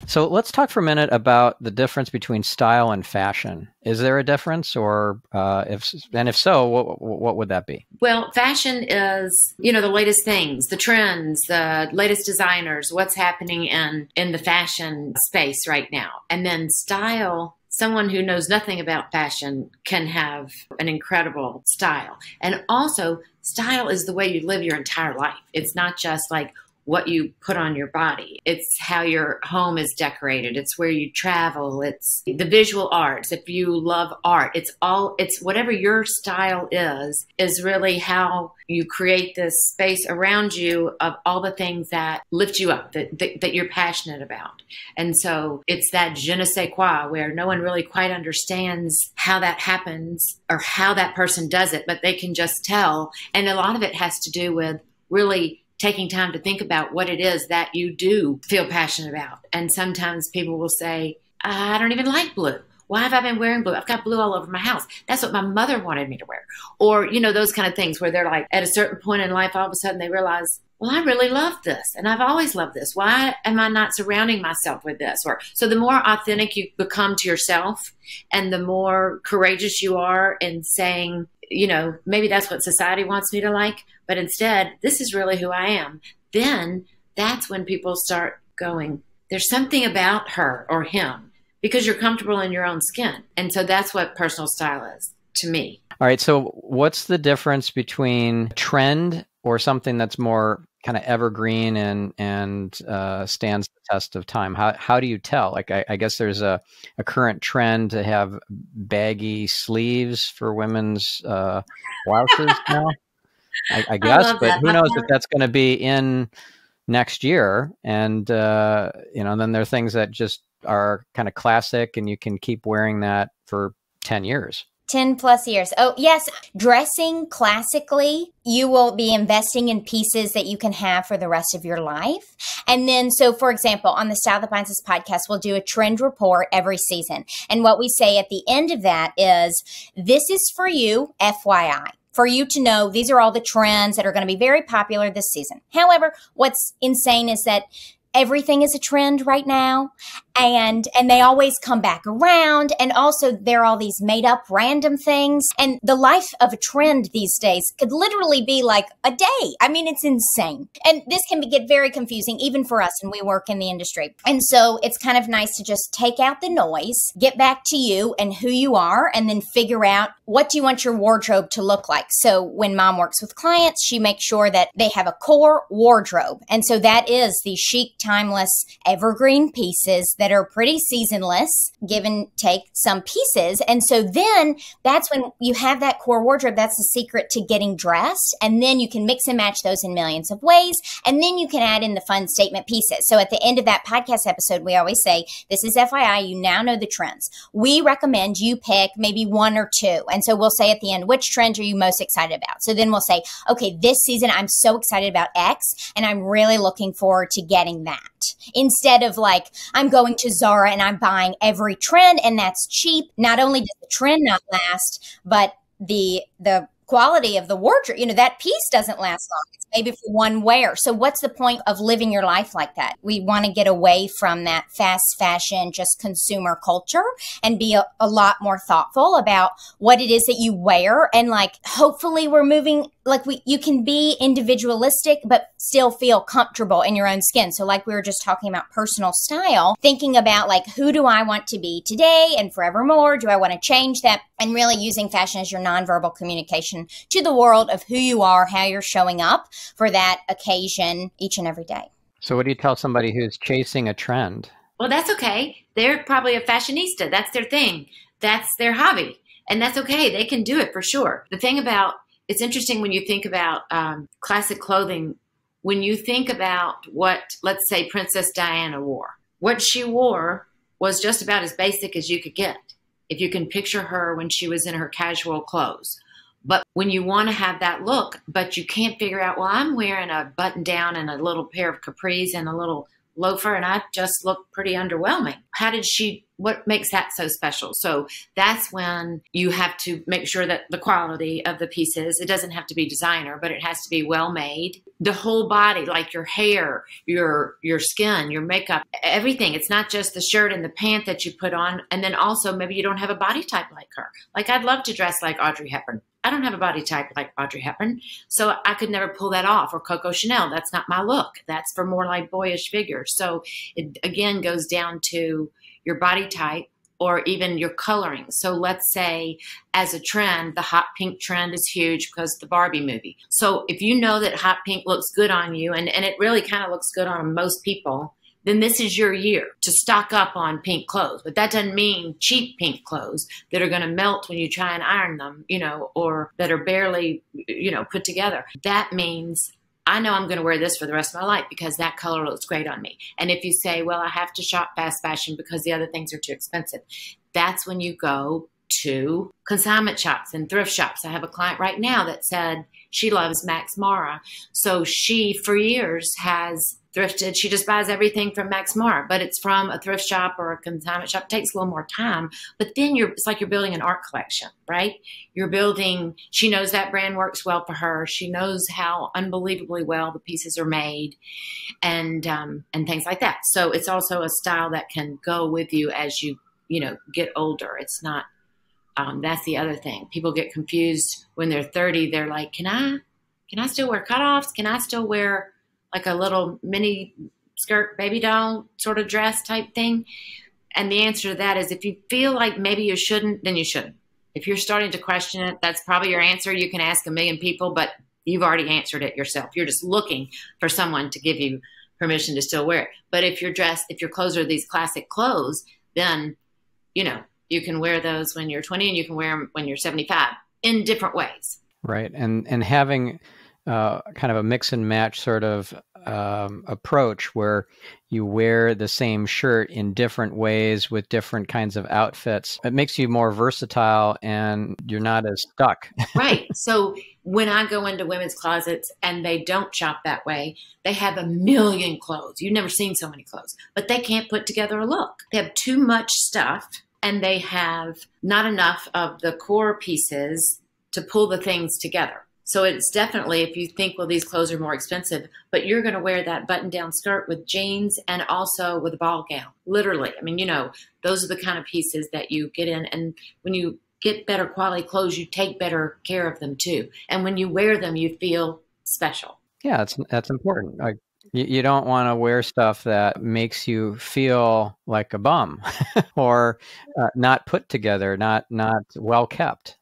So let's talk for a minute about the difference between style and fashion. Is there a difference, or if so, what would that be? Well, fashion is, the latest things, the trends, the latest designers, what's happening in the fashion space right now. And then style, someone who knows nothing about fashion can have an incredible style. And also, style is the way you live your entire life. It's not just like what you put on your body. It's how your home is decorated. It's where you travel. It's the visual arts. If you love art, it's whatever your style is really how you create this space around you of all the things that lift you up, that you're passionate about. And so it's that je ne sais quoi where no one really quite understands how that happens or how that person does it, but they can just tell. And a lot of it has to do with really taking time to think about what it is that you do feel passionate about. And sometimes people will say, I don't even like blue. Why have I been wearing blue? I've got blue all over my house. That's what my mother wanted me to wear. Or, those kind of things where they're like, at a certain point in life, all of a sudden they realize, well, I really love this. And I've always loved this. Why am I not surrounding myself with this? So the more authentic you become to yourself and the more courageous you are in saying, maybe that's what society wants me to like, but instead, this is really who I am. Then that's when people start going, there's something about her or him because you're comfortable in your own skin. And so that's what personal style is to me. All right. So what's the difference between trend or something that's more kind of evergreen and stands the test of time? How do you tell? Like, I guess there's a current trend to have baggy sleeves for women's blouses now. I guess, but who knows if that's going to be in next year? And then there are things that just are kind of classic, and you can keep wearing that for 10 years. 10 plus years. Oh, yes. Dressing classically, you will be investing in pieces that you can have for the rest of your life. And then, so for example, on the Style That Binds Us podcast, we'll do a trend report every season. And what we say at the end of that is, this is for you, FYI. For you to know, these are all the trends that are going to be very popular this season. However, what's insane is that everything is a trend right now, and they always come back around. And also there are all these made up random things. And the life of a trend these days could literally be like a day. I mean, it's insane. And this can get very confusing even for us, and we work in the industry. And so it's kind of nice to just take out the noise, get back to you and who you are, and then figure out what do you want your wardrobe to look like. So when Mom works with clients, she makes sure that they have a core wardrobe. And so that is the chic, timeless, evergreen pieces that are pretty seasonless, give and take some pieces. And so then that's when you have that core wardrobe. That's the secret to getting dressed. And then you can mix and match those in millions of ways. And then you can add in the fun statement pieces. So at the end of that podcast episode, we always say, this is FYI, you now know the trends. We recommend you pick maybe one or two. And so we'll say at the end, which trend are you most excited about? So then we'll say, okay, this season, I'm so excited about X, and I'm really looking forward to getting that. Instead of like, I'm going to Zara and I'm buying every trend, and that's cheap. Not only does the trend not last, but the quality of the wardrobe, that piece doesn't last long. It's maybe for one wear. So what's the point of living your life like that? We want to get away from that fast fashion, just consumer culture, and be a lot more thoughtful about what it is that you wear. And like, hopefully we're moving, like you can be individualistic, but still feel comfortable in your own skin. So like we were just talking about personal style, thinking about like, who do I want to be today and forevermore? Do I want to change that? And really using fashion as your nonverbal communication to the world of who you are, how you're showing up for that occasion each and every day. So what do you tell somebody who's chasing a trend? Well, that's okay. They're probably a fashionista. That's their thing. That's their hobby. And that's okay. They can do it for sure. The thing about, it's interesting when you think about classic clothing, when you think about what, let's say, Princess Diana wore. What she wore was just about as basic as you could get, if you can picture her when she was in her casual clothes. But when you want to have that look, but you can't figure out, well, I'm wearing a button down and a little pair of capris and a little loafer, and I just look pretty underwhelming. what makes that so special? So that's when you have to make sure that the quality of the pieces, it doesn't have to be designer, but it has to be well made. The whole body, like your hair, your skin, your makeup, everything. It's not just the shirt and the pant that you put on. And then also maybe you don't have a body type like her. Like I'd love to dress like Audrey Hepburn. I don't have a body type like Audrey Hepburn, so I could never pull that off. Or Coco Chanel, that's not my look. That's for more like boyish figures. So it again goes down to your body type or even your coloring. So let's say as a trend, the hot pink trend is huge because of the Barbie movie. So if you know that hot pink looks good on you, and it really kind of looks good on most people, then this is your year to stock up on pink clothes. But that doesn't mean cheap pink clothes that are going to melt when you try and iron them, or that are barely, put together. That means I know I'm going to wear this for the rest of my life because that color looks great on me. And if you say, well, I have to shop fast fashion because the other things are too expensive, that's when you go to consignment shops and thrift shops. I have a client right now that said she loves Max Mara. So she, for years, has thrifted. She just buys everything from Max Mara, but it's from a thrift shop or a consignment shop. It takes a little more time, but then it's like you're building an art collection, right? She knows that brand works well for her. She knows how unbelievably well the pieces are made and things like that. So it's also a style that can go with you as you get older. It's not, that's the other thing. People get confused when they're 30. They're like, can I still wear cutoffs? Can I still wear like a little mini skirt baby doll sort of dress type thing? And the answer to that is if you feel like maybe you shouldn't, then you shouldn't. If you're starting to question it, that's probably your answer. You can ask a million people, but you've already answered it yourself. You're just looking for someone to give you permission to still wear it. But if your clothes are these classic clothes, then, you can wear those when you're 20 and you can wear them when you're 75 in different ways. Right. And having kind of a mix and match sort of approach where you wear the same shirt in different ways with different kinds of outfits. It makes you more versatile and you're not as stuck. Right. So when I go into women's closets and they don't shop that way, they have a million clothes. You've never seen so many clothes, but they can't put together a look. They have too much stuff and they have not enough of the core pieces to pull the things together. So it's definitely, if you think, well, these clothes are more expensive, but you're going to wear that button-down skirt with jeans and also with a ball gown, literally. I mean, those are the kind of pieces that you get in. And when you get better quality clothes, you take better care of them too. And when you wear them, you feel special. Yeah, that's important. Like, you don't want to wear stuff that makes you feel like a bum or not put together, not well kept.